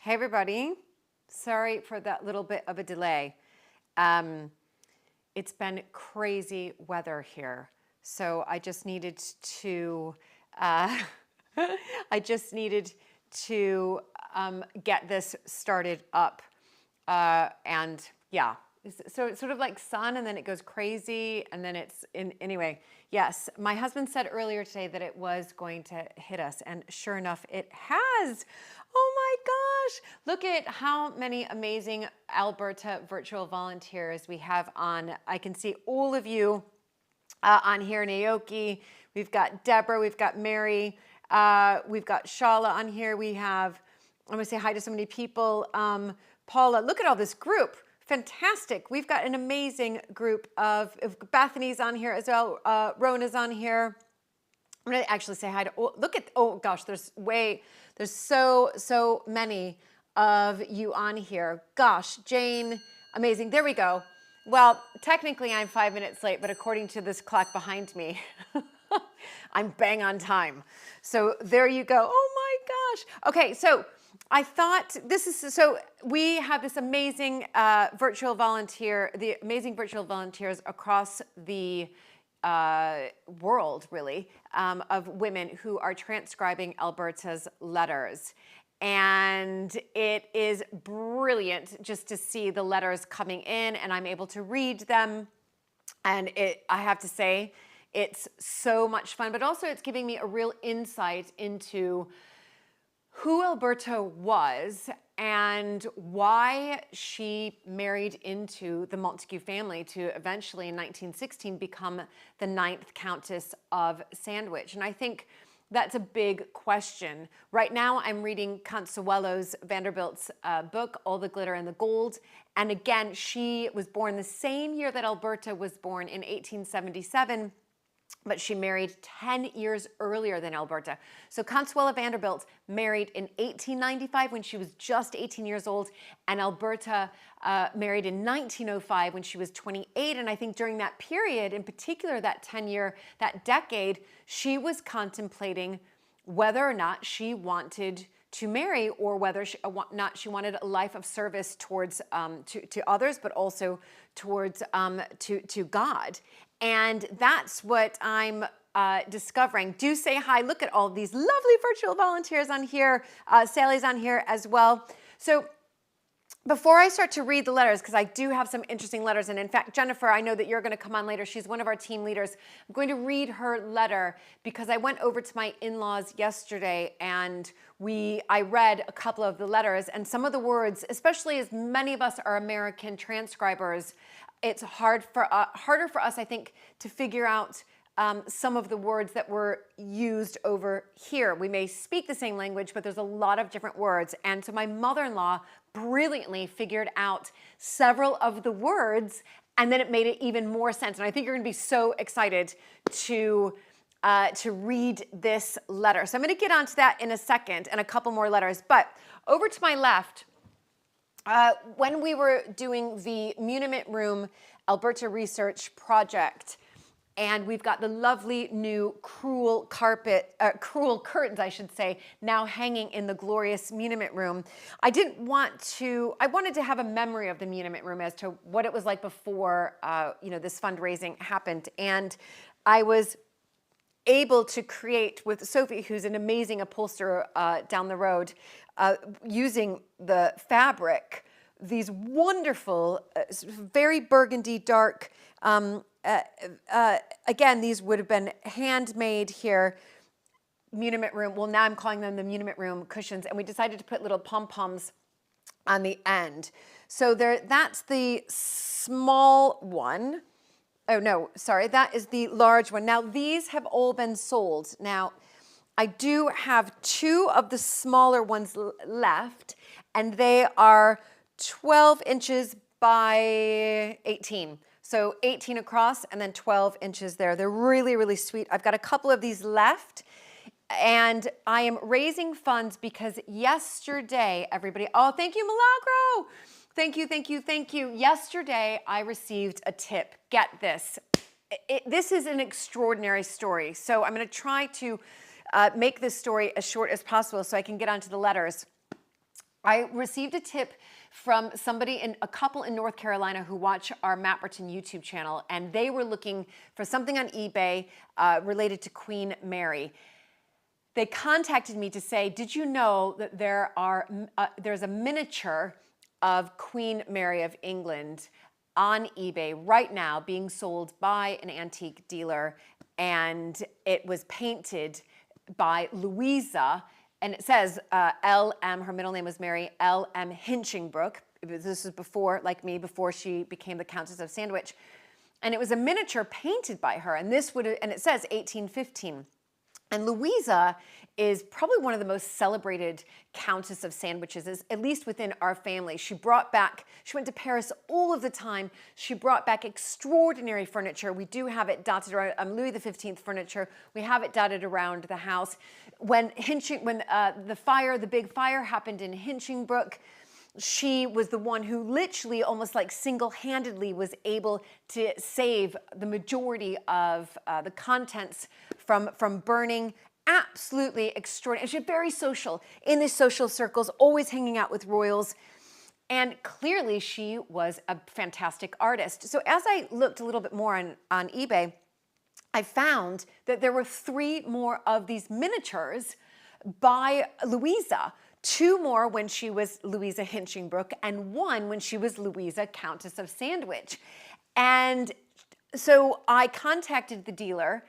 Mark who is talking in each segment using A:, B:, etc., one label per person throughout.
A: Hey everybody, sorry for that little bit of a delay. It's been crazy weather here, so I just needed to get this started up, and yeah. So it's sort of like sun, and then it goes crazy, and then it's in. Anyway, yes, my husband said earlier today that it was going to hit us, and sure enough, it has. Oh my gosh, look at how many amazing Alberta virtual volunteers we have on. I can see all of you on here. Naoki, we've got Deborah, we've got Mary, we've got Shala on here. We have, I'm gonna say hi to so many people. Paula, look at all this group. Fantastic. We've got an amazing group of Bethany's on here as well. Rona's on here. I'm going to actually say hi to, look at, oh gosh, there's so many of you on here. Gosh, Jane, amazing. There we go. Well, technically I'm 5 minutes late, but according to this clock behind me, I'm bang on time. So there you go. Oh my gosh. Okay, so I thought so we have this amazing virtual volunteers across the world, really, of women who are transcribing Alberta's letters. And it is brilliant just to see the letters coming in, and I'm able to read them. And I have to say, it's so much fun, but also it's giving me a real insight into who Alberta was and why she married into the Montague family to eventually in 1916 become the 9th Countess of Sandwich. And I think that's a big question. Right now I'm reading Consuelo Vanderbilt's book, All the Glitter and the Gold. And again, she was born the same year that Alberta was born in 1877. But she married 10 years earlier than Alberta. So Consuelo Vanderbilt married in 1895 when she was just 18 years old, and Alberta married in 1905 when she was 28. And I think during that period, in particular that decade, she was contemplating whether or not she wanted to marry, or whether she wanted a life of service towards to others, but also towards to God. And that's what I'm discovering. Do say hi. Look at all these lovely virtual volunteers on here. Sally's on here as well. So before I start to read the letters, because I do have some interesting letters, and in fact, Jennifer, I know that you're going to come on later. She's one of our team leaders. I'm going to read her letter because I went over to my in-laws yesterday, and I read a couple of the letters, and some of the words, especially as many of us are American transcribers, it's harder for us, I think, to figure out some of the words that were used over here. We may speak the same language, but there's a lot of different words. And so my mother-in-law brilliantly figured out several of the words, and then it made it even more sense. And I think you're going to be so excited to read this letter. So I'm going to get onto that in a second and a couple more letters. But over to my left, when we were doing the Muniment Room Alberta Research Project, and we've got the lovely new crewel curtains, I should say, now hanging in the glorious Muniment Room. I wanted to have a memory of the Muniment Room as to what it was like before, this fundraising happened. And I was able to create with Sophie, who's an amazing upholsterer down the road, using the fabric, these wonderful, very burgundy dark, again, these would have been handmade here, Muniment Room. Well, now I'm calling them the Muniment Room cushions, and we decided to put little pom-poms on the end. So that's the small one. Oh no, sorry, that is the large one. Now these have all been sold. Now I do have 2 of the smaller ones left, and they are 12 inches by 18. So 18 across and then 12 inches there. They're really, really sweet. I've got a couple of these left, and I am raising funds because yesterday, everybody, oh, thank you, Milagro. Thank you, thank you, thank you. Yesterday, I received a tip. Get this. This is an extraordinary story. So I'm going to try to make this story as short as possible so I can get onto the letters. I received a tip from a couple in North Carolina who watch our Matt Burton YouTube channel, and they were looking for something on eBay related to Queen Mary. They contacted me to say, did you know that there's a miniature of Queen Mary of England on eBay right now being sold by an antique dealer, and it was painted by Louisa, and it says L.M., her middle name was Mary, L.M. Hinchingbrooke. This was before, like me, before she became the Countess of Sandwich. And it was a miniature painted by her, and it says 1815. And Louisa is probably one of the most celebrated Countess of Sandwiches, at least within our family. She went to Paris all of the time. She brought back extraordinary furniture. We do have it dotted around, Louis XV furniture. We have it dotted around the house. When the big fire happened in Hinchingbrooke, she was the one who literally almost like single-handedly was able to save the majority of the contents from burning. Absolutely extraordinary. She's very social in the social circles, always hanging out with royals. And clearly she was a fantastic artist. So as I looked a little bit more on eBay, I found that there were 3 more of these miniatures by Louisa. 2 more when she was Louisa Hinchingbrooke, and 1 when she was Louisa, Countess of Sandwich. And so I contacted the dealer.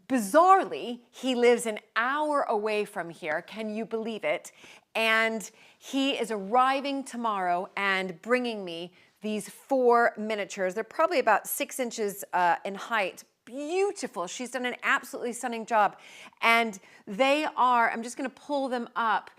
A: Bizarrely, he lives an hour away from here. Can you believe it? And he is arriving tomorrow and bringing me these 4 miniatures. They're probably about 6 inches in height. Beautiful. She's done an absolutely stunning job. And they are, I'm just going to pull them up.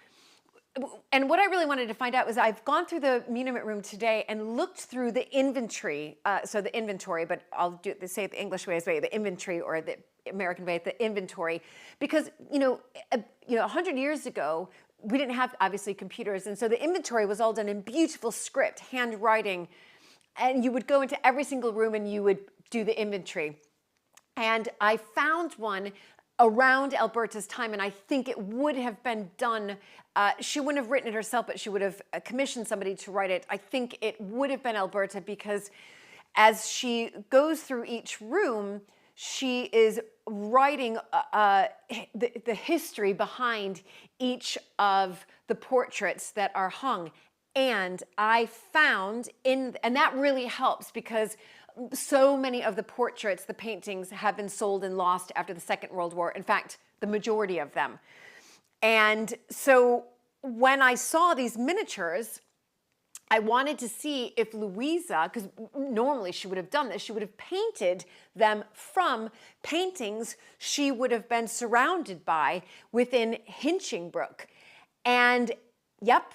A: And what I really wanted to find out was I've gone through the Muniment room today and looked through the inventory. So the inventory, but I'll say it the English way, the inventory, or the American way, the inventory. Because, 100 years ago, we didn't have, obviously, computers. And so the inventory was all done in beautiful script, handwriting. And you would go into every single room and you would do the inventory. And I found one around Alberta's time, and I think it would have been done. She wouldn't have written it herself, but she would have commissioned somebody to write it. I think it would have been Alberta, because as she goes through each room, she is writing the history behind each of the portraits that are hung. And I found and that really helps, because so many of the portraits, the paintings, have been sold and lost after the Second World War. In fact, the majority of them. And so when I saw these miniatures, I wanted to see if Louisa, because normally she would have done this, she would have painted them from paintings she would have been surrounded by within Hinchingbrooke. And yep,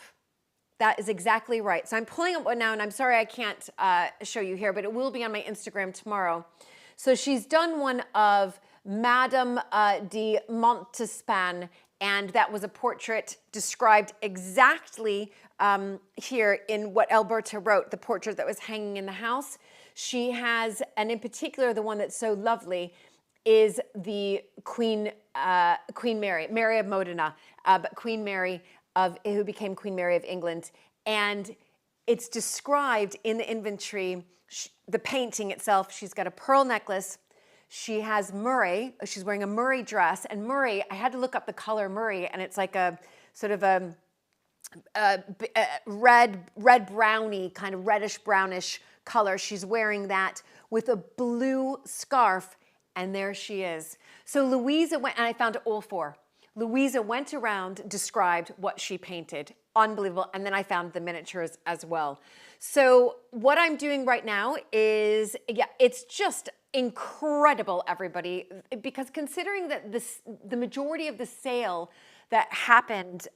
A: that is exactly right. So I'm pulling up one now, and I'm sorry I can't show you here, but it will be on my Instagram tomorrow. So she's done one of Madame de Montespan, and that was a portrait described exactly here in what Alberta wrote, the portrait that was hanging in the house. She has, and in particular, the one that's so lovely is the Queen Mary, Mary of Modena, but Queen Mary who became Queen Mary of England. And it's described in the inventory, the painting itself. She's got a pearl necklace. She has Murray. She's wearing a Murray dress. And Murray, I had to look up the color Murray, and it's like a sort of a red brownie, kind of reddish brownish color. She's wearing that with a blue scarf, and there she is. So Louisa went, and I found all 4. Louisa went around, described what she painted. Unbelievable. And then I found the miniatures as well. So what I'm doing right now is, it's just incredible, everybody, because considering that the majority of the sale that happened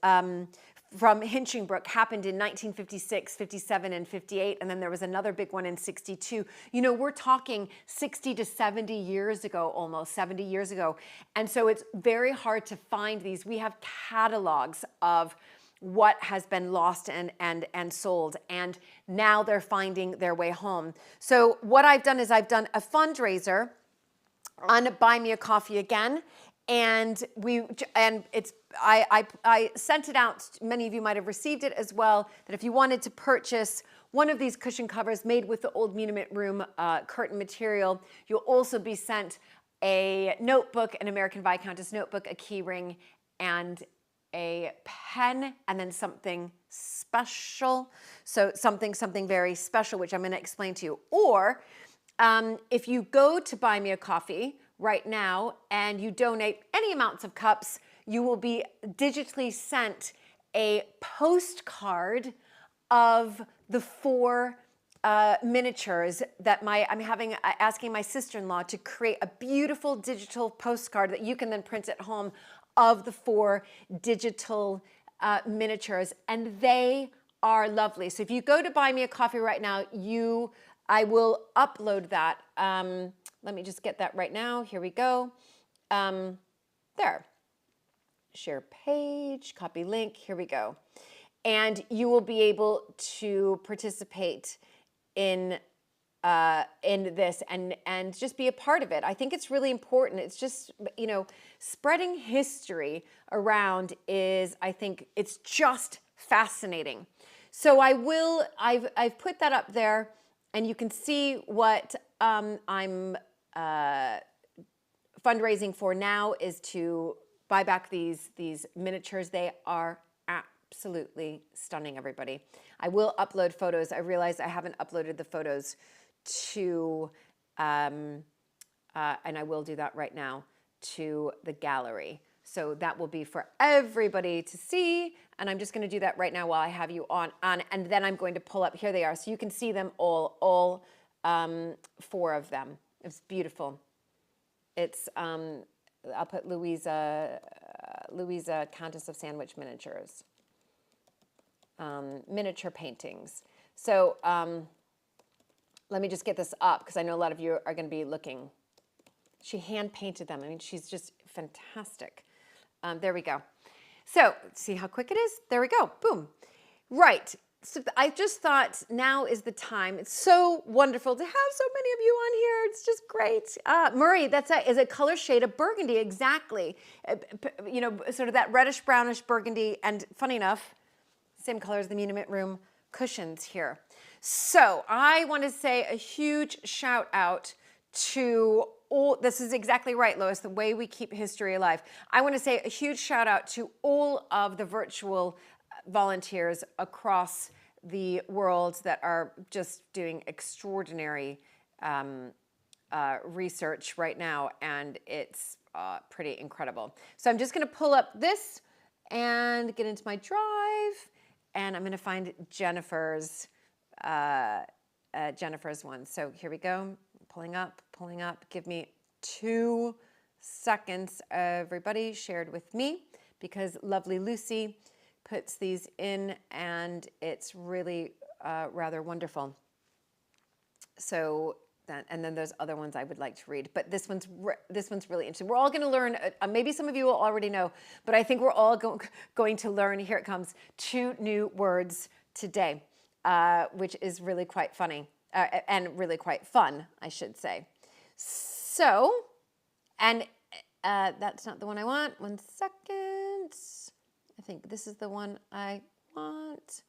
A: from Hinchingbrooke happened in 1956, 57, and 58, and then there was another big one in 62. We're talking 60 to 70 years ago, almost 70 years ago. And so it's very hard to find these. We have catalogs of what has been lost and sold, and now they're finding their way home. So what I've done is I've done a fundraiser on Buy Me a Coffee again, and it's I sent it out. Many of you might have received it as well, that if you wanted to purchase one of these cushion covers made with the old Muniment Room curtain material, you'll also be sent a notebook, an American Viscountess notebook, a key ring, and a pen, and then something special. So something very special, which I'm going to explain to you. Or if you go to Buy Me a Coffee right now and you donate any amounts of cups, you will be digitally sent a postcard of the 4 miniatures that I'm asking my sister-in-law to create a beautiful digital postcard that you can then print at home of the 4 digital miniatures, and they are lovely. So if you go to Buy Me a Coffee right now, I will upload that. Let me just get that right now. Here we go. There. Share page, copy link. Here we go. And you will be able to participate in this and just be a part of it. I think it's really important. It's just, spreading history around I think it's just fascinating. So I've put that up there, and you can see what I'm fundraising for now is to buy back these miniatures. They are absolutely stunning, everybody. I will upload photos. I realized I haven't uploaded the photos to, and I will do that right now, to the gallery. So that will be for everybody to see. And I'm just going to do that right now while I have you on. And then I'm going to pull up, here they are. So you can see them all 4 of them. It's beautiful. It's, I'll put Louisa, Countess of Sandwich miniatures. Miniature paintings. So let me just get this up because I know a lot of you are going to be looking. She hand painted them. I mean, she's just fantastic. There we go. So see how quick it is? There we go. Boom. Right. So I just thought now is the time. It's so wonderful to have so many of you on here. It's just great. Murray, is a color shade of burgundy, exactly. Sort of that reddish brownish burgundy, and funny enough, same color as the Muniment Room cushions here. So I want to say a huge shout out to all, this is exactly right, Lois, the way we keep history alive. I want to say a huge shout out to all of the virtual volunteers across the world that are just doing extraordinary research right now, and it's pretty incredible. So I'm just going to pull up this and get into my drive, and I'm going to find Jennifer's one. So here we go. Pulling up. Give me 2 seconds, everybody. Shared with me, because lovely Lucy puts these in, and it's really rather wonderful. So that, and then there's other ones I would like to read, but this one's really interesting. We're all going to learn. Maybe some of you will already know, but I think we're all going to learn. Here it comes. 2 new words today, which is really quite funny and really quite fun, I should say. So, and that's not the one I want. 1 second. I think this is the one I want.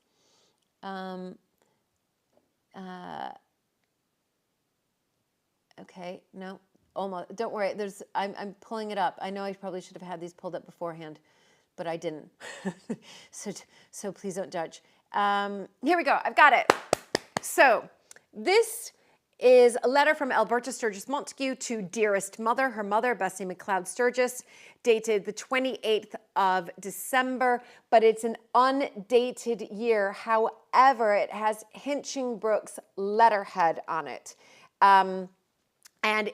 A: Okay, no, almost. Don't worry. I'm pulling it up. I know I probably should have had these pulled up beforehand, but I didn't. so please don't judge. Here we go. I've got it. So this is a letter from Alberta Sturgis Montague to dearest mother, her mother, Bessie McLeod Sturgis, dated the 28th of December, but it's an undated year. However, it has Hinchingbrooke's letterhead on it. And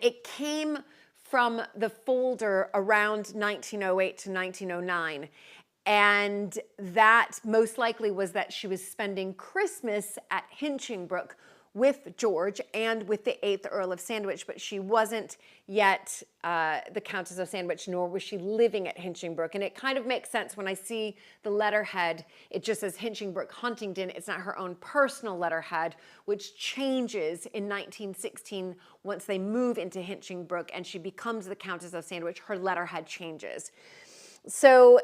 A: it came from the folder around 1908 to 1909. And that most likely was that she was spending Christmas at Hinchingbrooke with George and with the 8th Earl of Sandwich, but she wasn't yet the Countess of Sandwich, nor was she living at Hinchingbrooke. And it kind of makes sense when I see the letterhead. It just says Hinchingbrooke Huntingdon. It's not her own personal letterhead, which changes in 1916 once they move into Hinchingbrooke and she becomes the Countess of Sandwich. Her letterhead changes. So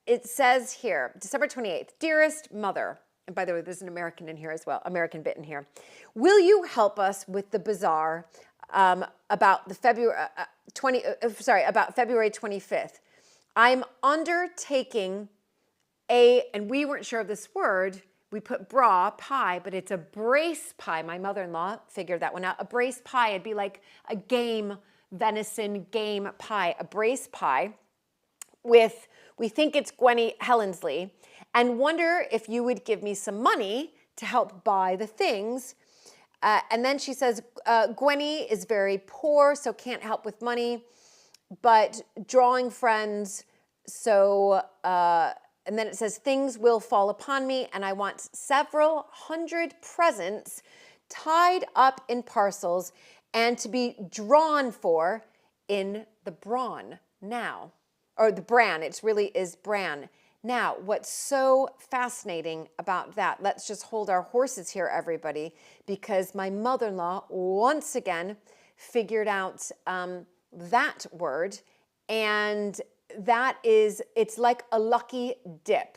A: it says here, December 28th, dearest mother, and by the way, there's an American in here as well, American bit in here. Will you help us with the bazaar about the about February 25th? I'm undertaking and we weren't sure of this word. We put bra pie, but it's a brace pie. My mother-in-law figured that one out. A brace pie, it'd be like a venison game pie, a brace pie with, we think it's Gwenny Hellensley, and wonder if you would give me some money to help buy the things. And then she says, Gwenny is very poor, so can't help with money, but drawing friends, so, and then it says, things will fall upon me, and I want several hundred presents tied up in parcels and to be drawn for in the brawn now. Or the bran, it really is bran. Now, what's so fascinating about that, let's just hold our horses here, everybody, because my mother-in-law once again figured out that word, and that is, it's like a lucky dip.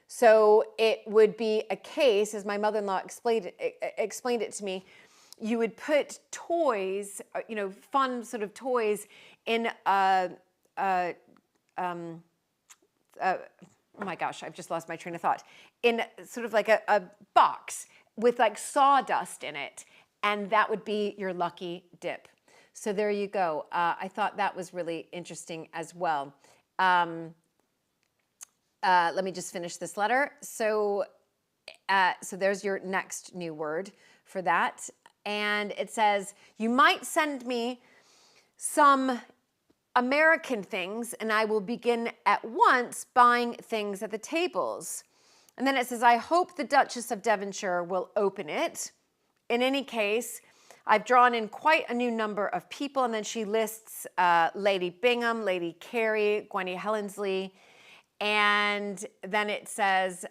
A: So it would be a case, as my mother-in-law explained it to me, you would put toys, fun sort of toys in oh my gosh, I've just lost my train of thought, in sort of like a box with like sawdust in it, and that would be your lucky dip. So there you go. I thought that was really interesting as well. Let me just finish this letter. So there's your next new word for that. And it says, you might send me some American things and I will begin at once buying things at the tables. And then it says, I hope the Duchess of Devonshire will open it. In any case, I've drawn in quite a new number of people. And then she lists Lady Bingham, Lady Carey, Gwenny Hellensley. And then it says,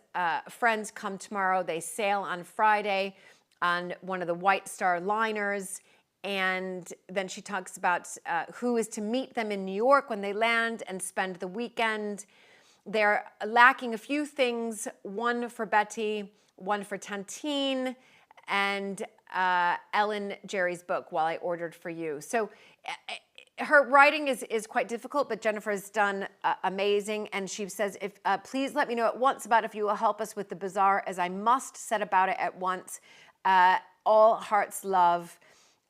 A: friends come tomorrow. They sail on Friday on one of the White Star liners. And then she talks about who is to meet them in New York when they land and spend the weekend. They're lacking a few things, one for Betty, one for Tantine, and Ellen Jerry's book, While I Ordered for You. So her writing is quite difficult, but Jennifer has done amazing. And she says, please let me know at once about if you will help us with the bazaar, as I must set about it at once. All hearts love.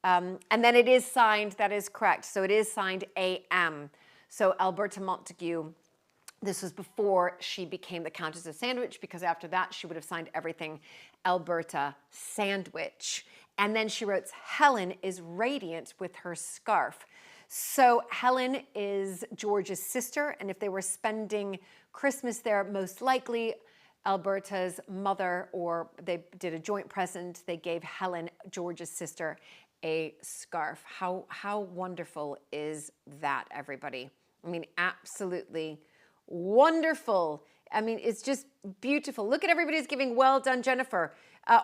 A: And then it is signed, that is correct. So it is signed A.M. So Alberta Montague, this was before she became the Countess of Sandwich, because after that she would have signed everything Alberta Sandwich. And then she wrote, Helen is radiant with her scarf. So Helen is George's sister, and if they were spending Christmas there, most likely Alberta's mother, or they did a joint present, they gave Helen, George's sister, a scarf. How wonderful is that, everybody? I mean, absolutely wonderful. I mean, it's just beautiful. Look at everybody's giving well done, Jennifer.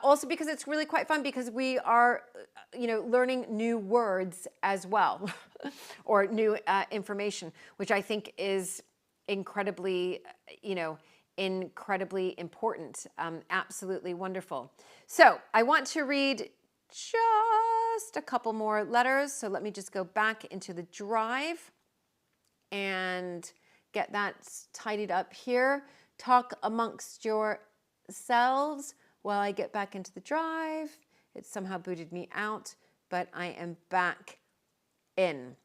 A: Also because it's really quite fun, because we are, learning new words as well, or new information, which I think is incredibly, incredibly important. Absolutely wonderful. So I want to read just a couple more letters. So let me just go back into the drive and get that tidied up here. Talk amongst yourselves while I get back into the drive. It somehow booted me out, but I am back in.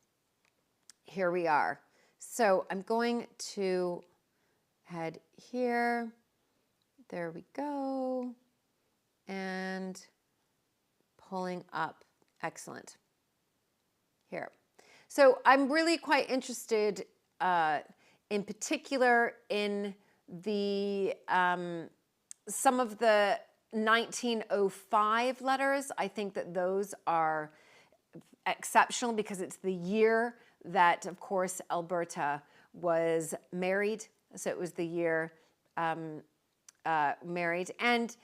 A: Here we are. So I'm going to head here. There we go. And pulling up. Excellent. Here. So I'm really quite interested in particular in the some of the 1905 letters. I think that those are exceptional because it's the year that, of course, Alberta was married. So it was the year married. And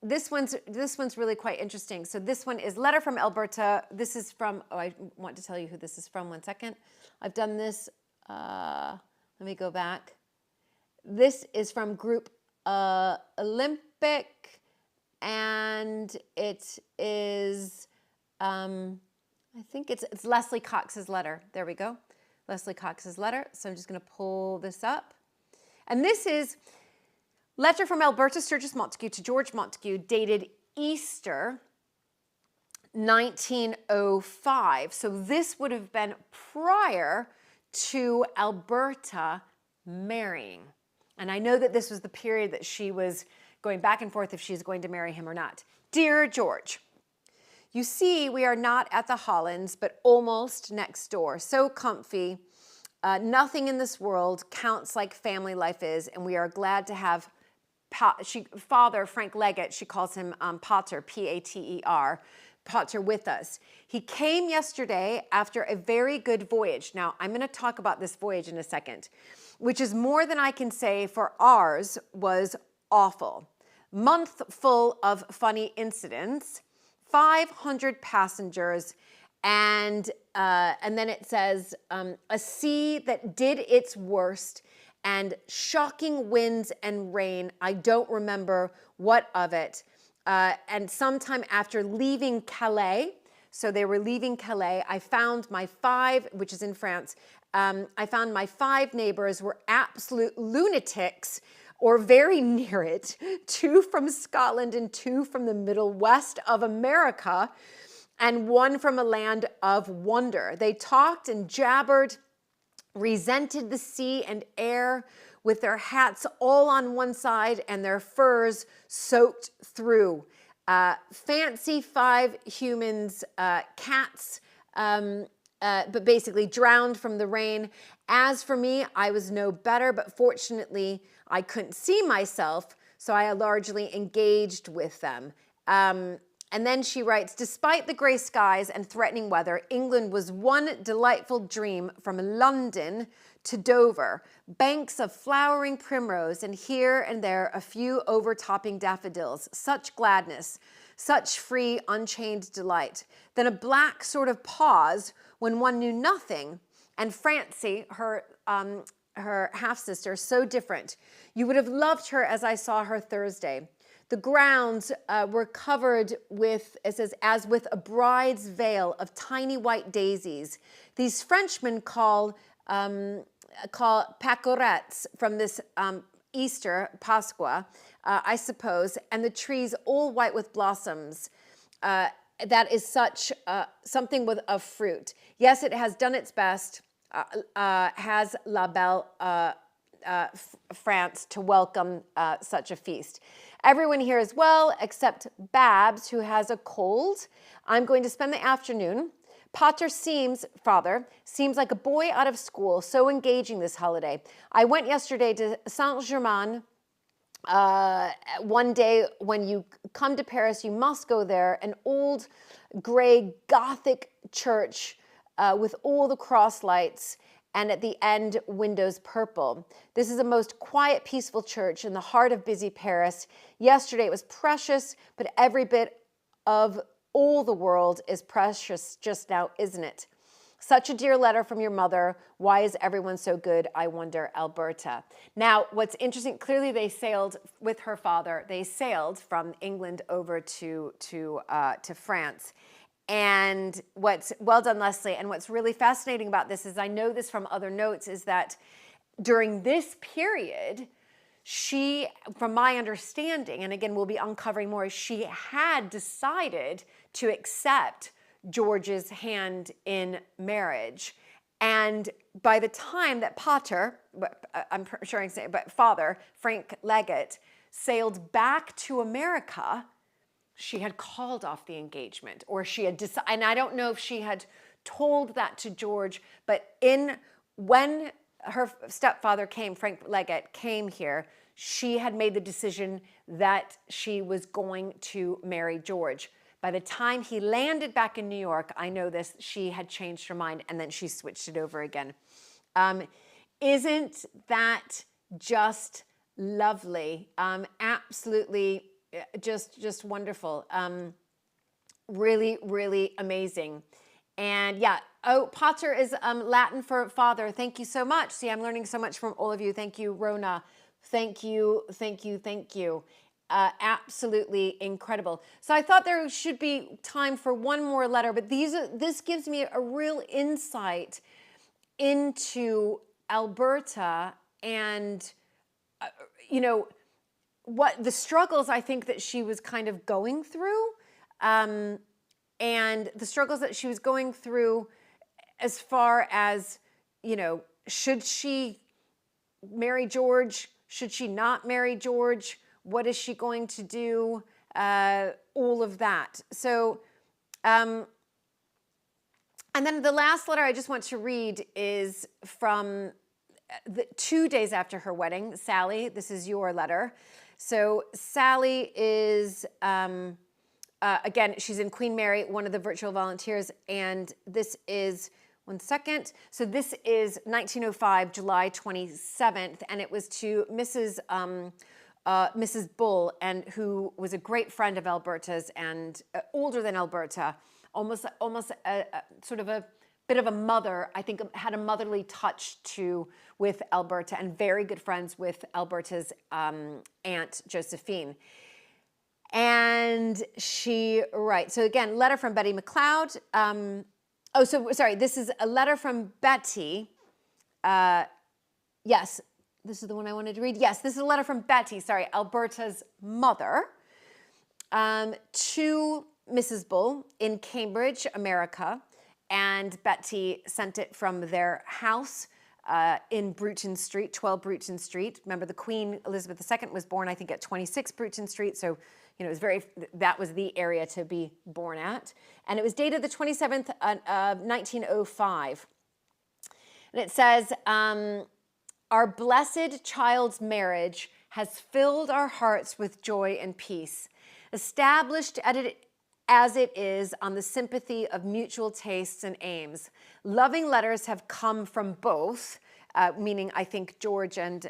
A: this one's really quite interesting. So this one is Letter from Alberta. This is from, I want to tell you who this is from. 1 second. I've done this let me go back. This is from Group Olympic, and it is, I think it's Leslie Cox's letter. There we go. Leslie Cox's letter. So I'm just going to pull this up. And this is letter from Alberta Sturgis Montague to George Montague, dated Easter 1905. So this would have been prior to Alberta marrying. And I know that this was the period that she was going back and forth if she's going to marry him or not. Dear George, you see, we are not at the Hollands, but almost next door. So comfy. Nothing in this world counts like family life is, and we are glad to have Father Frank Leggett, she calls him Pater, P-A-T-E-R, Pater, with us. He came yesterday after a very good voyage. Now, I'm going to talk about this voyage in a second, which is more than I can say, for ours was awful. Month full of funny incidents, 500 passengers, and then it says, a sea that did its worst, and shocking winds and rain. I don't remember what of it. And sometime after leaving Calais, so they were leaving Calais, I found my 5, which is in France, I found my 5 neighbors were absolute lunatics, or very near it, 2 from Scotland and 2 from the Middle West of America, and 1 from a land of wonder. They talked and jabbered, resented the sea and air, with their hats all on one side and their furs soaked through. Fancy 5 humans, cats, but basically drowned from the rain. As for me, I was no better, but fortunately I couldn't see myself, so I largely engaged with them. And then she writes, despite the gray skies and threatening weather, England was one delightful dream from London to Dover. Banks of flowering primrose, and here and there a few overtopping daffodils. Such gladness, such free, unchained delight. Then a black sort of pause when one knew nothing, and Francie, her half-sister, so different. You would have loved her as I saw her Thursday. The grounds were covered with, it says, as with a bride's veil of tiny white daisies. These Frenchmen call pacorettes from this Easter, Pasqua, I suppose, and the trees all white with blossoms. That is such something of fruit. Yes, it has done its best, has La Belle France to welcome such a feast. Everyone here is well, except Babs, who has a cold. I'm going to spend the afternoon. Father seems like a boy out of school, so engaging this holiday. I went yesterday to Saint-Germain. One day when you come to Paris, you must go there. An old gray Gothic church with all the cross lights, and at the end, windows purple. This is a most quiet, peaceful church in the heart of busy Paris. Yesterday it was precious, but every bit of all the world is precious just now, isn't it? Such a dear letter from your mother. Why is everyone so good? I wonder, Alberta. Now, what's interesting, clearly they sailed with her father. They sailed from England over to France. And what's, well done, Leslie. And what's really fascinating about this is, I know this from other notes, is that during this period, she, from my understanding, and again, we'll be uncovering more, she had decided to accept George's hand in marriage. And by the time that Pater, I'm sure I can say it, but Father, Frank Leggett, sailed back to America, she had called off the engagement, or she had decided, and I don't know if she had told that to George, but when her stepfather came, Frank Leggett came here, she had made the decision that she was going to marry George. By the time he landed back in New York, I know this, she had changed her mind, and then she switched it over again. Isn't that just lovely? Absolutely just wonderful. Really, really amazing. And yeah, oh, pater is Latin for father. Thank you so much. See, I'm learning so much from all of you. Thank you, Rona. Thank you, thank you, thank you. Absolutely incredible. So I thought there should be time for one more letter, but this gives me a real insight into Alberta and, what the struggles I think that she was kind of going through, and the struggles that she was going through as far as, should she marry George? Should she not marry George? What is she going to do? All of that. So, and then the last letter I just want to read is from 2 days after her wedding. Sally, this is your letter. So Sally is, again, she's in Queen Mary, one of the virtual volunteers, and this is, one second. So this is 1905, July 27th, and it was to Mrs. Bull, and who was a great friend of Alberta's and older than Alberta, almost sort of a bit of a mother. I think had a motherly touch with Alberta, and very good friends with Alberta's aunt Josephine. And she writes, so again, letter from Betty McLeod. This is a letter from Betty. Yes, this is the one I wanted to read. Yes, this is a letter from Betty, Alberta's mother, to Mrs. Bull in Cambridge, America. And Betty sent it from their house in Bruton Street, 12 Bruton Street. Remember, the Queen Elizabeth II was born, I think, at 26 Bruton Street. So, it was that was the area to be born at. And it was dated the 27th of 1905. And it says, our blessed child's marriage has filled our hearts with joy and peace, established as it is on the sympathy of mutual tastes and aims. Loving letters have come from both, meaning I think George and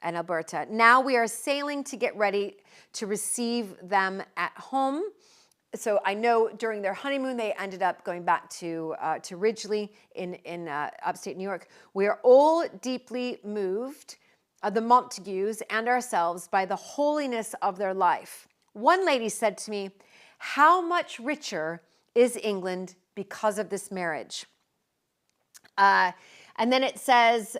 A: Alberta. Now we are sailing to get ready to receive them at home. So I know during their honeymoon, they ended up going back to Ridgely in upstate New York. We are all deeply moved, the Montagues and ourselves, by the holiness of their life. One lady said to me, how much richer is England because of this marriage? And then it says,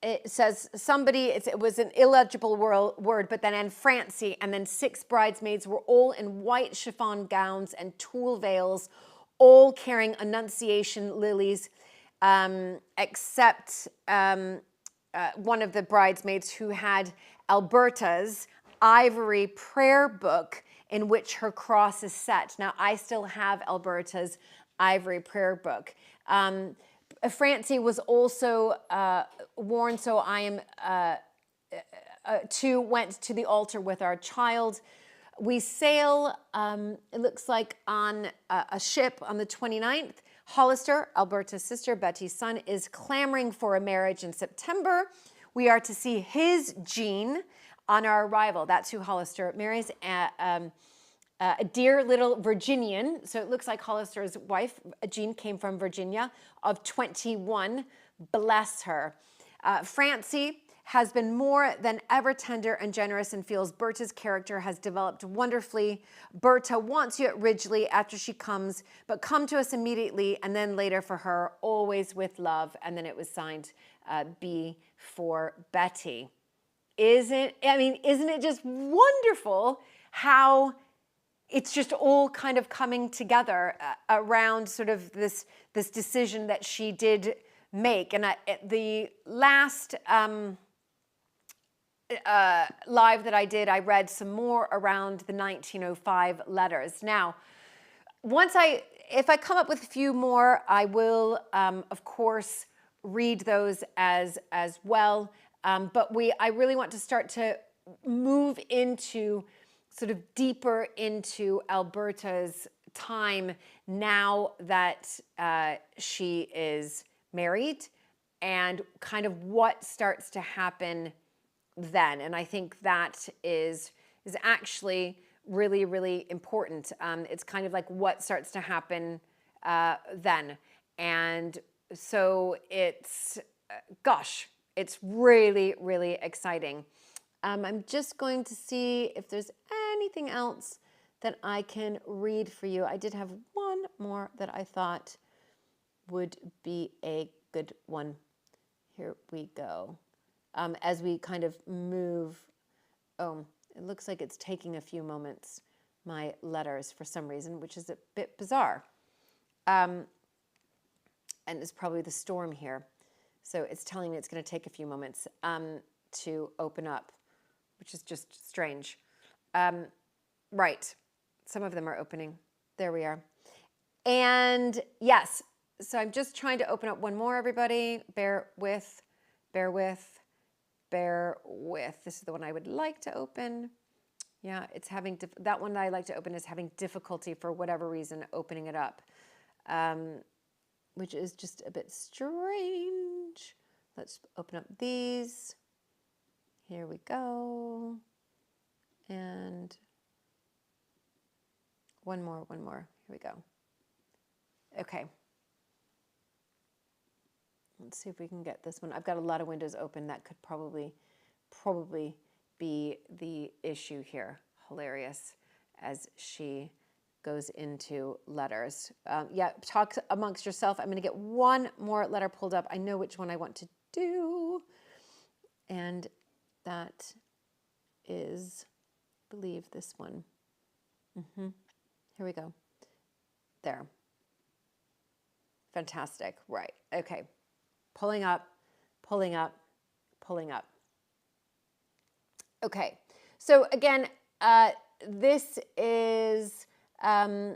A: it was an illegible word, but then and Francie, and then 6 bridesmaids were all in white chiffon gowns and tulle veils, all carrying Annunciation lilies, except one of the bridesmaids who had Alberta's ivory prayer book in which her cross is set. Now, I still have Alberta's ivory prayer book. Francie was also worn, so I am went to the altar with our child. We sail, it looks like, on a ship on the 29th. Hollister, Alberta's sister, Betty's son, is clamoring for a marriage in September. We are to see his Jean on our arrival. That's who Hollister marries. A dear little Virginian, so it looks like Hollister's wife, Jean, came from Virginia, of 21. Bless her. Francie has been more than ever tender and generous and feels Berta's character has developed wonderfully. Berta wants you at Ridgely after she comes, but come to us immediately, and then later for her, always with love. And then it was signed B for Betty. Isn't it just wonderful how it's just all kind of coming together around sort of this decision that she did make. And the last live that I did, I read some more around the 1905 letters. Now, if I come up with a few more, I will, of course, read those as well. But I really want to start to move into sort of deeper into Alberta's time now that she is married, and kind of what starts to happen then. And I think that is actually really, really important. It's kind of like what starts to happen then. And so it's, gosh, it's really, really exciting. I'm just going to see if there's anything else that I can read for you. I did have one more that I thought would be a good one. Here we go. As we kind of move, it looks like it's taking a few moments, my letters, for some reason, which is a bit bizarre. And it's probably the storm here. So it's telling me it's going to take a few moments to open up, which is just strange. Right. Some of them are opening. There we are. And yes, so I'm just trying to open up one more, everybody. Bear with, bear with, bear with. This is the one I would like to open. Yeah, it's having, that one that I like to open is having difficulty for whatever reason opening it up, which is just a bit strange. Let's open up these. Here we go. And one more. Here we go. Okay. Let's see if we can get this one. I've got a lot of windows open. That could probably be the issue here. Hilarious as she goes into letters. Yeah, talk amongst yourself. I'm going to get one more letter pulled up. I know which one I want to do. And that is, I believe, this one. Here we go. There. Fantastic. Right. Okay. Pulling up, pulling up, pulling up. Okay. So again, this is, I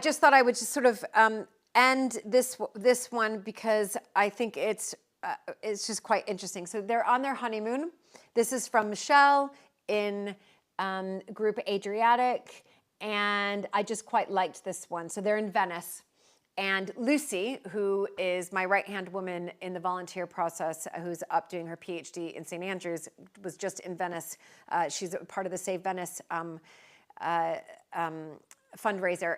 A: just thought I would just sort of end this one because I think it's just quite interesting. So they're on their honeymoon. This is from Michelle in group Adriatic, and I just quite liked this one. So they're in Venice. And Lucy, who is my right-hand woman in the volunteer process, who's up doing her PhD in St. Andrews, was just in Venice. She's a part of the Save Venice fundraiser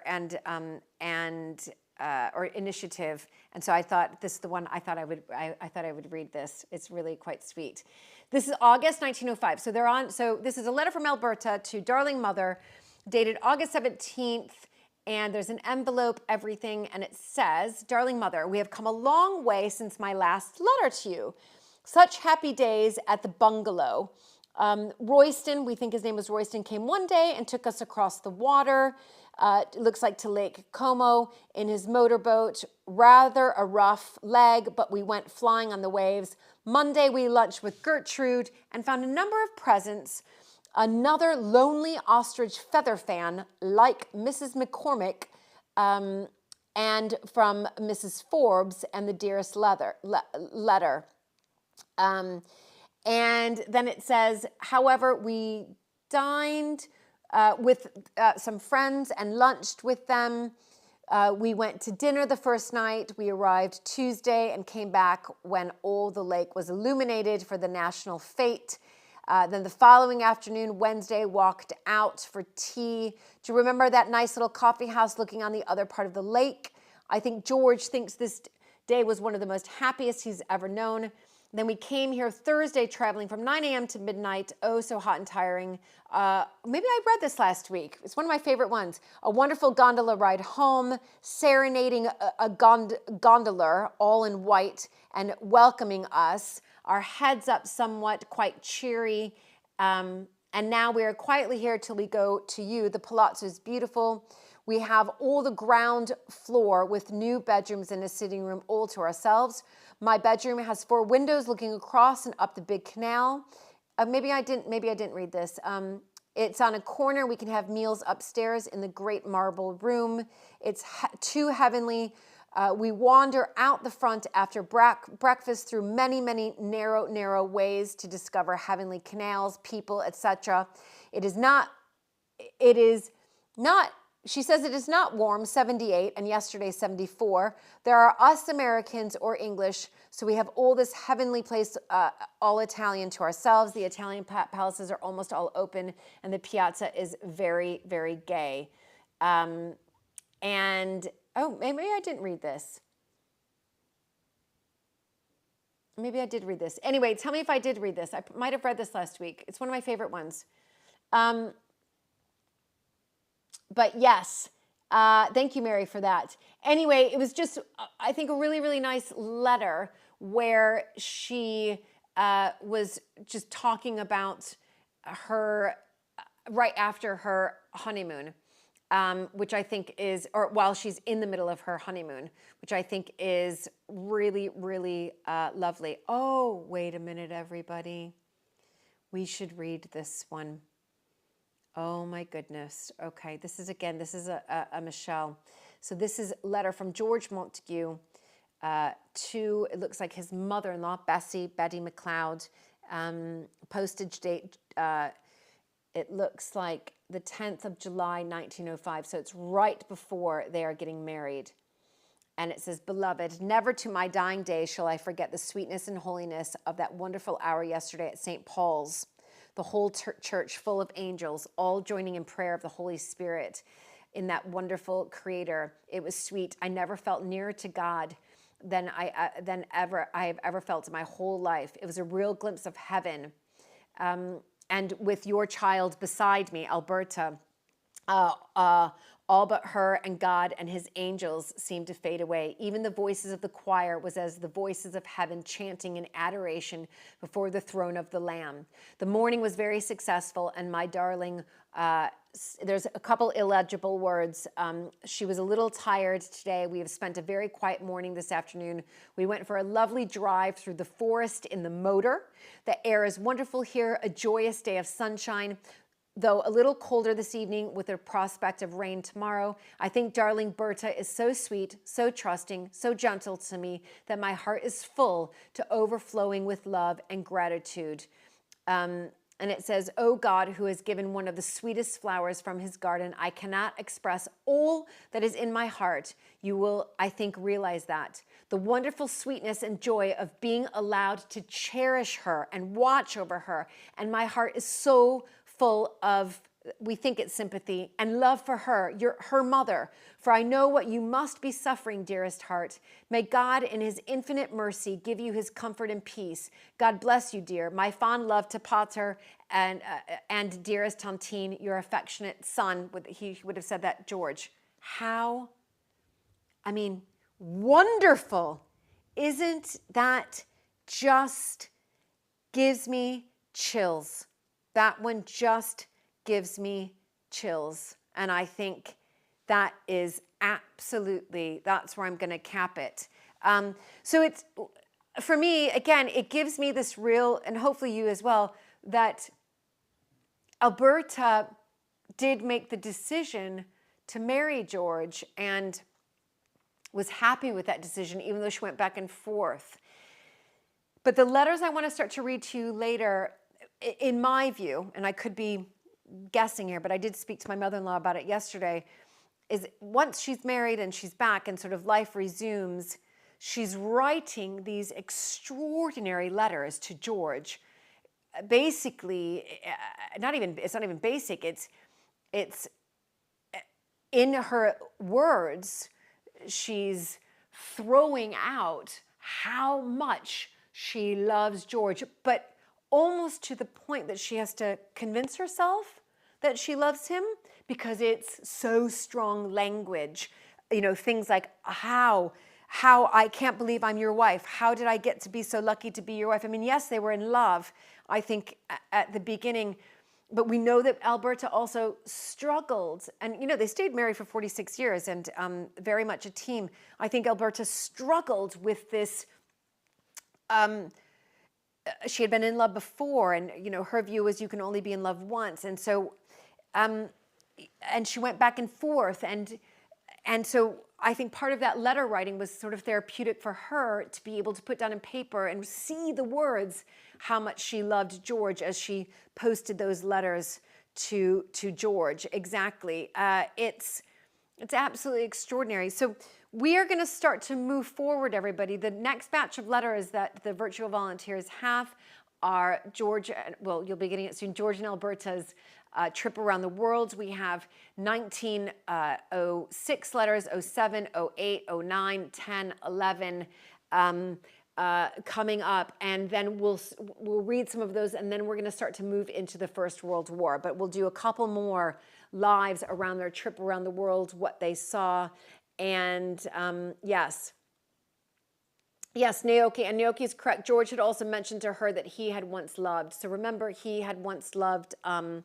A: or initiative. And so I thought this is the one I thought I would read this. It's really quite sweet. This is August 1905. So they're on. So this is a letter from Alberta to Darling Mother, dated August 17th. And there's an envelope, everything, and it says, Darling Mother, we have come a long way since my last letter to you. Such happy days at the bungalow. Royston, we think his name was Royston, came one day and took us across the water. It looks like to Lake Como in his motorboat. Rather a rough leg, but we went flying on the waves. Monday we lunched with Gertrude and found a number of presents. Another lonely ostrich feather fan like Mrs. McCormick and from Mrs. Forbes and the dearest letter. And then it says, however, we dined with some friends and lunched with them. We went to dinner the first night. We arrived Tuesday and came back when all the lake was illuminated for the national fete. Then the following afternoon, Wednesday, walked out for tea. Do you remember that nice little coffee house looking on the other part of the lake? I think George thinks this day was one of the most happiest he's ever known. Then we came here Thursday, traveling from 9 a.m. to midnight. Oh, so hot and tiring. Maybe I read this last week. It's one of my favorite ones. A wonderful gondola ride home, serenading a gondoler, all in white, and welcoming us. Our heads up somewhat, quite cheery. And now we are quietly here till we go to you. The palazzo is beautiful. We have all the ground floor with new bedrooms and a sitting room all to ourselves. My bedroom has 4 windows looking across and up the big canal. Maybe I didn't read this. It's on a corner. We can have meals upstairs in the great marble room. It's too heavenly. We wander out the front after breakfast through many, many narrow ways to discover heavenly canals, people, etc. It is not she says it is not warm, 78, and yesterday 74. There are us Americans or English, so we have all this heavenly place, all Italian to ourselves. The Italian palaces are almost all open, and the piazza is very, very gay. And, oh, maybe I didn't read this. Maybe I did read this. Anyway, tell me if I did read this. I might have read this last week. It's one of my favorite ones. But yes, thank you, Mary, for that. Anyway, it was just, I think, a really, really nice letter where she was just talking about her right after her honeymoon, which I think is, or while she's in the middle of her honeymoon, which I think is really, really lovely. Oh, wait a minute, everybody. We should read this one. Oh my goodness. Okay, this is a Michelle. So this is a letter from George Montague to, it looks like his mother-in-law, Betty McLeod. Postage date, it looks like the 10th of July, 1905. So it's right before they are getting married. And it says, "Beloved, never to my dying day shall I forget the sweetness and holiness of that wonderful hour yesterday at St. Paul's. The whole church full of angels, all joining in prayer of the Holy Spirit in that wonderful Creator. It was sweet. I never felt nearer to God than I have ever felt in my whole life. It was a real glimpse of heaven. And with your child beside me, Alberta, all but her and God and his angels seemed to fade away. Even the voices of the choir was as the voices of heaven chanting in adoration before the throne of the Lamb. The morning was very successful, and my darling, there's a couple illegible words. She was a little tired today. We have spent a very quiet morning this afternoon. We went for a lovely drive through the forest in the motor. The air is wonderful here, a joyous day of sunshine. Though a little colder this evening with a prospect of rain tomorrow. I think darling Berta is so sweet, so trusting, so gentle to me that my heart is full to overflowing with love and gratitude." And it says, "Oh God, who has given one of the sweetest flowers from his garden, I cannot express all that is in my heart. You will, I think, realize that. The wonderful sweetness and joy of being allowed to cherish her and watch over her. And my heart is so full of, we think it's sympathy and love for her, her mother. For I know what you must be suffering, dearest heart. May God in his infinite mercy give you his comfort and peace. God bless you, dear. My fond love to Pater and dearest Tantine, your affectionate son." He would have said that, George. How, I mean, wonderful. Isn't that just gives me chills? That one just gives me chills. And I think that is absolutely, that's where I'm going to cap it. So it's, for me, again, it gives me this real, and hopefully you as well, that Alberta did make the decision to marry George and was happy with that decision, even though she went back and forth. But the letters I want to start to read to you later, in my view, and I could be guessing here, but I did speak to my mother-in-law about it yesterday, is once she's married and she's back and sort of life resumes, she's writing these extraordinary letters to George. Basically, it's not even basic, it's in her words, she's throwing out how much she loves George, but almost to the point that she has to convince herself that she loves him because it's so strong language. You know, things like how I can't believe I'm your wife. How did I get to be so lucky to be your wife? I mean, yes, they were in love, I think, at the beginning, but we know that Alberta also struggled. And, you know, they stayed married for 46 years and very much a team. I think Alberta struggled with this. She had been in love before, and, you know, her view was you can only be in love once. And so, and she went back and forth. And so I think part of that letter writing was sort of therapeutic for her to be able to put down in paper and see the words, how much she loved George as she posted those letters to George. Exactly. It's It's absolutely extraordinary. So we are going to start to move forward, everybody. The next batch of letters that the virtual volunteers have are George, well, you'll be getting it soon, George and Alberta's trip around the world. We have 1906 letters, 07, 08, 09, 10, 11 coming up, and then we'll read some of those, and then we're going to start to move into the First World War. But we'll do a couple more lives around their trip around the world, what they saw, and yes, Naoki, and Naoki is correct. George had also mentioned to her that he had once loved. So remember, he had once loved. He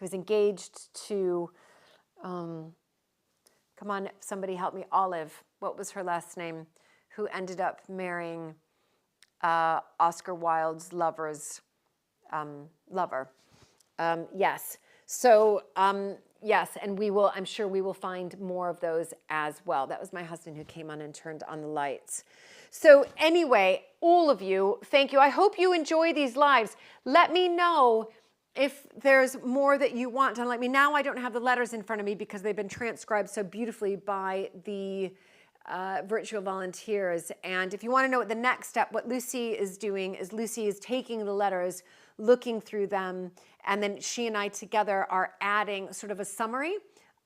A: was engaged to. Come on, somebody help me. Olive. What was her last name? Who ended up marrying Oscar Wilde's lover. Yes. So, yes, and I'm sure we will find more of those as well. That was my husband who came on and turned on the lights. So anyway, all of you, thank you. I hope you enjoy these lives. Let me know if there's more that you want to let me. Now I don't have the letters in front of me because they've been transcribed so beautifully by the virtual volunteers. And if you want to know what the next step, what Lucy is doing is Lucy is taking the letters, looking through them, and then she and I together are adding sort of a summary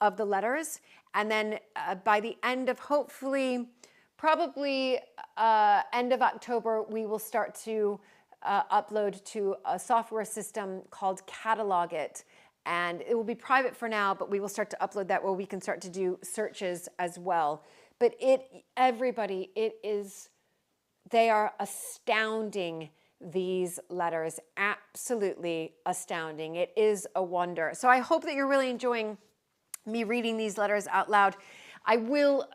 A: of the letters. And then by the end of hopefully, probably end of October, we will start to upload to a software system called Catalog It. And it will be private for now, but we will start to upload that where we can start to do searches as well. But everybody, they are astounding, these letters, absolutely astounding. It is a wonder. So I hope that you're really enjoying me reading these letters out loud. I will,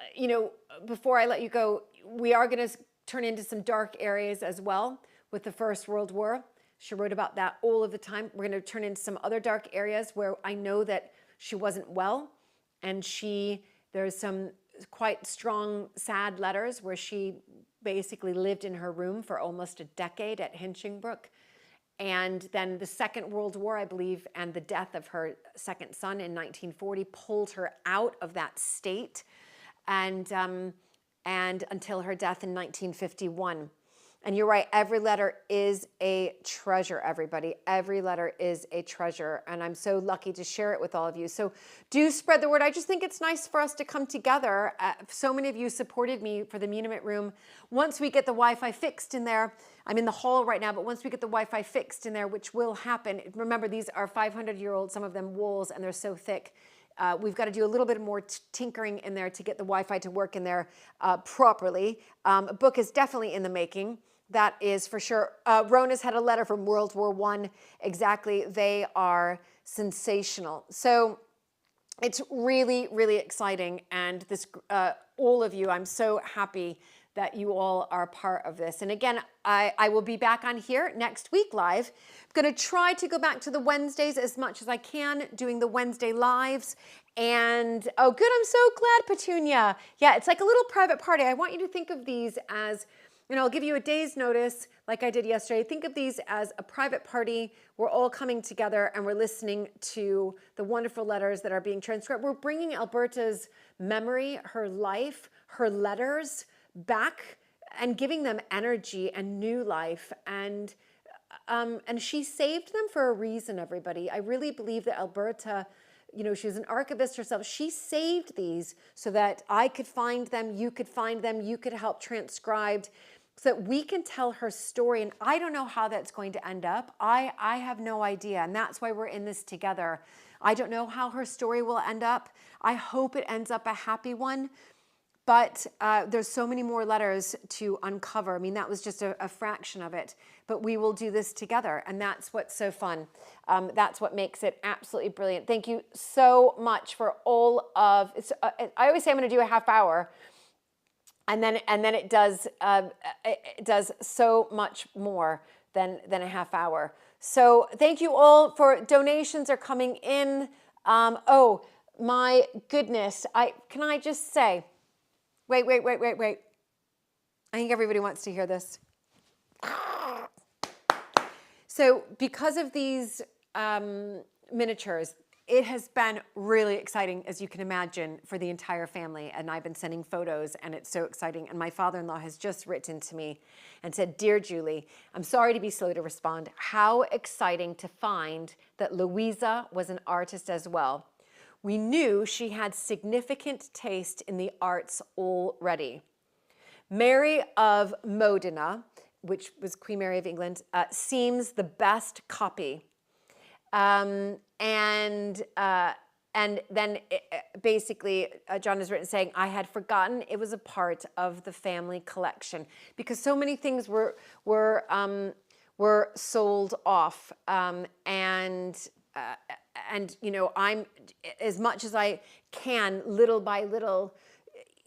A: before I let you go, we are going to turn into some dark areas as well with the First World War. She wrote about that all of the time. We're going to turn into some other dark areas where I know that she wasn't well, and there's some quite strong, sad letters where she basically lived in her room for almost a decade at Hinchingbrooke. And then the Second World War, I believe, and the death of her second son in 1940 pulled her out of that state, and until her death in 1951. And you're right, every letter is a treasure, everybody. Every letter is a treasure, and I'm so lucky to share it with all of you. So do spread the word. I just think it's nice for us to come together. So many of you supported me for the Munimit room. Once we get the Wi-Fi fixed in there, I'm in the hall right now, but once we get the Wi-Fi fixed in there, which will happen, remember these are 500-year-old, some of them walls, and they're so thick. We've got to do a little bit more tinkering in there to get the Wi-Fi to work in there properly. A book is definitely in the making. That is for sure. Rona's had a letter from World War I. Exactly. They are sensational. So it's really, really exciting. And this, all of you, I'm so happy that you all are part of this. And again, I will be back on here next week live. I'm going to try to go back to the Wednesdays as much as I can, doing the Wednesday lives. And oh, good. I'm so glad, Petunia. Yeah, it's like a little private party. I want you to think of these as, I'll give you a day's notice like I did yesterday. Think of these as a private party. We're all coming together and we're listening to the wonderful letters that are being transcribed. We're bringing Alberta's memory, her life, her letters back and giving them energy and new life. And she saved them for a reason, everybody. I really believe that Alberta, she was an archivist herself. She saved these so that I could find them, you could find them, you could help transcribe, so that we can tell her story. And I don't know how that's going to end up. I have no idea. And that's why we're in this together. I don't know how her story will end up. I hope it ends up a happy one. But there's so many more letters to uncover. I mean, that was just a fraction of it. But we will do this together. And that's what's so fun. That's what makes it absolutely brilliant. Thank you so much for all of it. I always say I'm going to do a half hour. And then it does so much more than a half hour. So thank you all for donations are coming in. Oh my goodness! Can I just say, wait. I think everybody wants to hear this. So because of these miniatures, it has been really exciting, as you can imagine, for the entire family. And I've been sending photos, and it's so exciting. And my father-in-law has just written to me and said, "Dear Julie, I'm sorry to be slow to respond. How exciting to find that Louisa was an artist as well. We knew she had significant taste in the arts already. Mary of Modena," which was Queen Mary of England, "seems the best copy." And then basically John has written saying, "I had forgotten it was a part of the family collection," because so many things were sold off. And you know, I'm, as much as I can, little by little,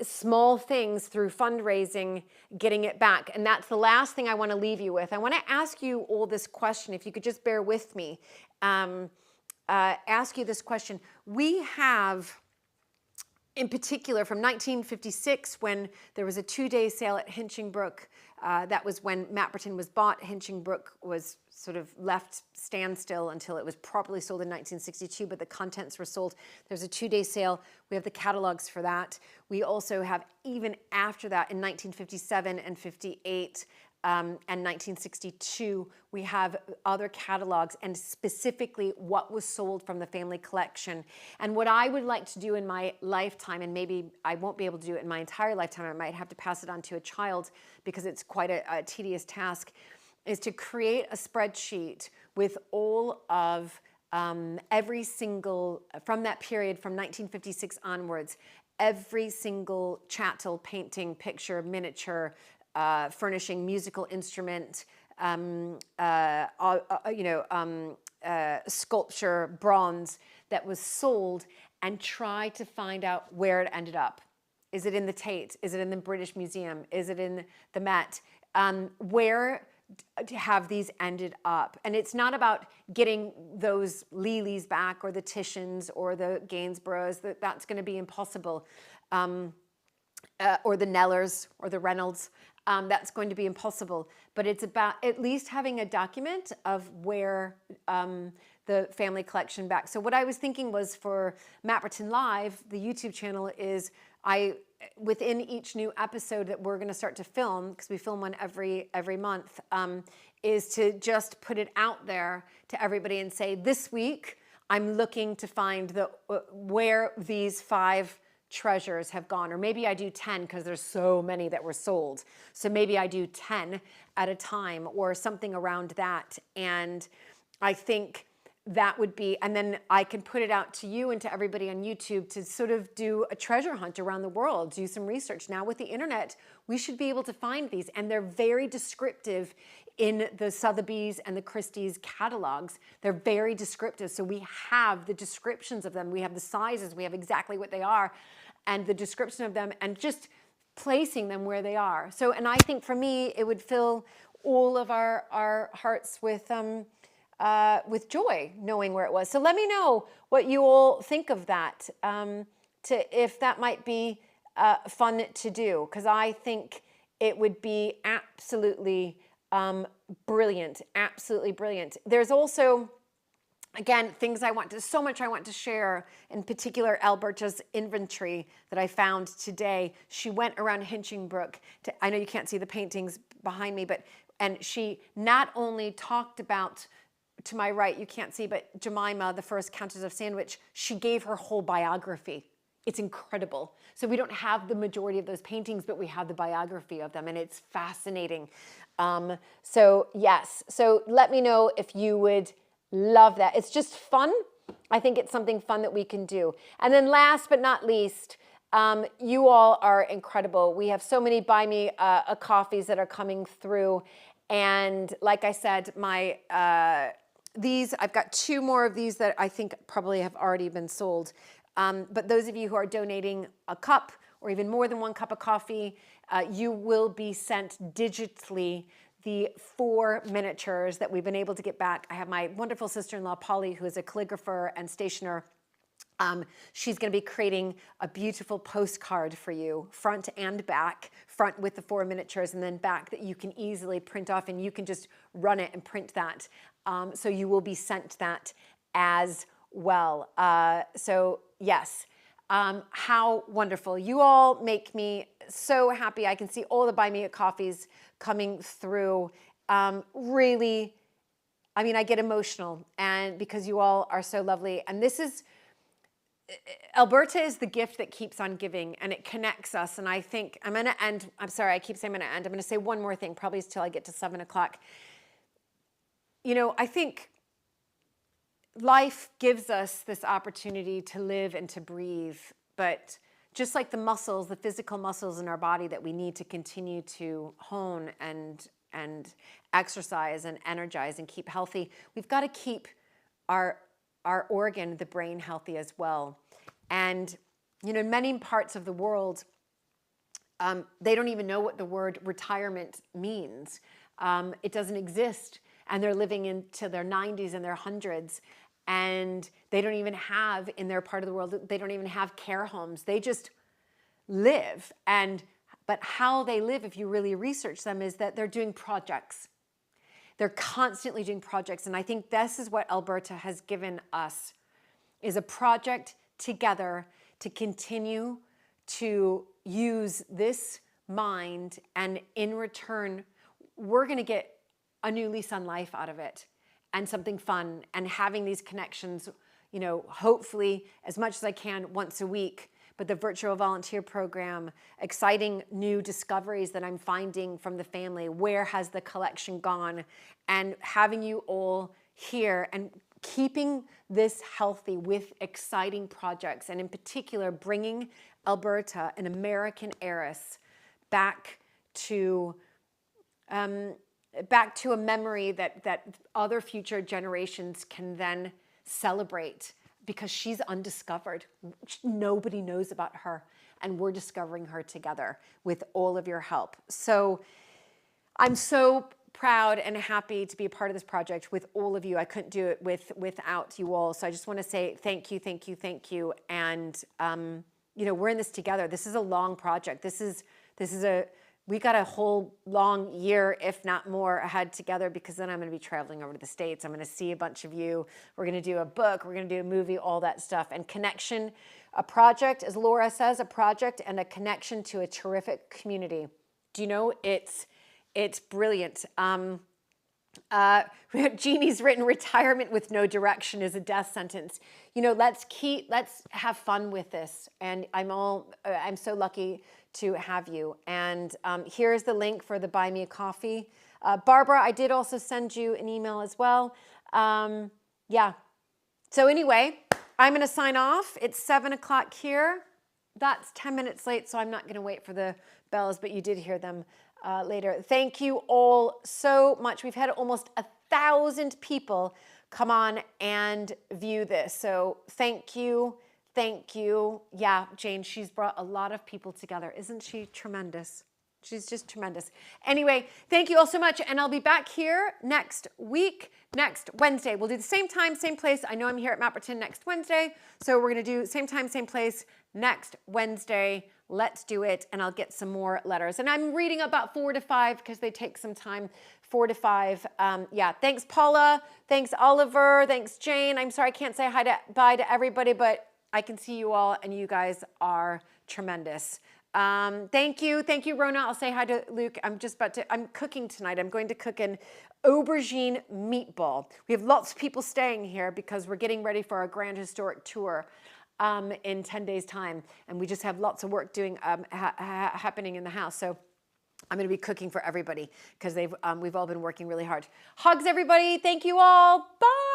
A: small things through fundraising, getting it back. And that's the last thing I want to leave you with. I want to ask you all this question, if you could just bear with me, ask you this question. We have, in particular, from 1956, when there was a 2-day sale at Hinchingbrooke. That was when Mapperton was bought. Hinchingbrooke was sort of left standstill until it was properly sold in 1962, but the contents were sold. There's a 2-day sale. We have the catalogs for that. We also have, even after that, in 1957 and 58, and 1962, we have other catalogs, and specifically what was sold from the family collection. And what I would like to do in my lifetime, and maybe I won't be able to do it in my entire lifetime, I might have to pass it on to a child because it's quite a tedious task, is to create a spreadsheet with all of every single, from that period, from 1956 onwards, every single chattel, painting, picture, miniature, furnishing, musical instrument, sculpture, bronze that was sold, and try to find out where it ended up. Is it in the Tate? Is it in the British Museum? Is it in the Met? Where have these ended up? And it's not about getting those Lely's back, or the Titians, or the Gainsboroughs. That's going to be impossible. Or the Knellers, or the Reynolds. That's going to be impossible. But it's about at least having a document of where the family collection back. So what I was thinking was, for Mapperton Live, the YouTube channel, is within each new episode that we're going to start to film, because we film one every month, is to just put it out there to everybody and say, this week I'm looking to find where these 5 treasures have gone. Or maybe I do 10, because there's so many that were sold. So maybe I do 10 at a time, or something around that. And I think that would be, and then I can put it out to you and to everybody on YouTube to sort of do a treasure hunt around the world, do some research. Now with the internet, we should be able to find these, and they're very descriptive in the Sotheby's and the Christie's catalogs. They're very descriptive. So we have the descriptions of them. We have the sizes. We have exactly what they are, and the description of them, and just placing them where they are. So, and I think for me, it would fill all of our hearts with joy, knowing where it was. So let me know what you all think of that, if that might be fun to do, because I think it would be absolutely brilliant, absolutely brilliant. There's also, again, so much I want to share, in particular Alberta's inventory that I found today. She went around Hinchingbrooke I know you can't see the paintings behind me, and she not only talked about, to my right, you can't see, but Jemima, the first Countess of Sandwich, she gave her whole biography. It's incredible. So we don't have the majority of those paintings, but we have the biography of them, and it's fascinating. So yes, so let me know if you would love that. It's just fun. I think it's something fun that we can do. And then last but not least, you all are incredible. We have so many Buy Me a Coffees that are coming through. And like I said, I've got 2 more of these that I think probably have already been sold. But those of you who are donating a cup, or even more than 1 cup of coffee, you will be sent digitally the 4 miniatures that we've been able to get back. I have my wonderful sister-in-law, Polly, who is a calligrapher and stationer. She's going to be creating a beautiful postcard for you, front and back, front with the 4 miniatures, and then back that you can easily print off, and you can just run it and print that. So you will be sent that as well. So yes, how wonderful. You all make me so happy. I can see all the Buy Me a Coffees coming through. Really, I mean, I get emotional, and because you all are so lovely. And this is, Alberta is the gift that keeps on giving, and it connects us. And I think I'm going to end. I'm sorry, I keep saying I'm going to end. I'm going to say one more thing, probably until I get to 7 o'clock. You know, I think life gives us this opportunity to live and to breathe, but just like the muscles, the physical muscles in our body that we need to continue to hone and exercise and energize and keep healthy, we've got to keep our organ, the brain, healthy as well. And, you know, in many parts of the world, they don't even know what the word retirement means. It doesn't exist. And they're living into their 90s and their hundreds. And they don't even have, in their part of the world, they don't even have care homes. They just live. But how they live, if you really research them, is that they're doing projects. They're constantly doing projects. And I think this is what Alberta has given us, is a project together to continue to use this mind. And in return, we're going to get a new lease on life out of it, and something fun, and having these connections, you know, hopefully as much as I can once a week. But the virtual volunteer program, exciting new discoveries that I'm finding from the family. Where has the collection gone? And having you all here and keeping this healthy with exciting projects, and in particular bringing Alberta, an American heiress, back to a memory that other future generations can then celebrate, because she's undiscovered. Nobody knows about her, and we're discovering her together with all of your help. So I'm so proud and happy to be a part of this project with all of you. I couldn't do it without you all. So I just want to say thank you, thank you, thank you. And you know, we're in this together. This is a long project. We got a whole long year, if not more, ahead together, because then I'm going to be traveling over to the States. I'm going to see a bunch of you. We're going to do a book. We're going to do a movie, all that stuff. And connection, a project, as Laura says, a project and a connection to a terrific community. Do you know, it's brilliant. Jeannie's written, retirement with no direction is a death sentence. You know, let's have fun with this. And I'm so lucky to have you. And here's the link for the Buy Me a Coffee. Barbara, I did also send you an email as well. Yeah. So anyway, I'm going to sign off. It's 7 o'clock here. That's 10 minutes late, so I'm not going to wait for the bells, but you did hear them later. Thank you all so much. We've had almost 1,000 people come on and view this. So thank you. Thank you. Yeah, Jane, she's brought a lot of people together. Isn't she tremendous? She's just tremendous. Anyway, thank you all so much. And I'll be back here next week, next Wednesday. We'll do the same time, same place. I know I'm here at Mapperton next Wednesday. So we're going to do same time, same place next Wednesday. Let's do it. And I'll get some more letters. And I'm reading about 4 to 5 because they take some time. 4 to 5. Yeah. Thanks, Paula. Thanks, Oliver. Thanks, Jane. I'm sorry I can't say bye to everybody, but I can see you all, and you guys are tremendous. Thank you. Thank you, Rona. I'll say hi to Luke. I'm cooking tonight. I'm going to cook an aubergine meatball. We have lots of people staying here because we're getting ready for our grand historic tour in 10 days' time. And we just have lots of work happening in the house. So I'm going to be cooking for everybody because we've all been working really hard. Hugs, everybody. Thank you all. Bye.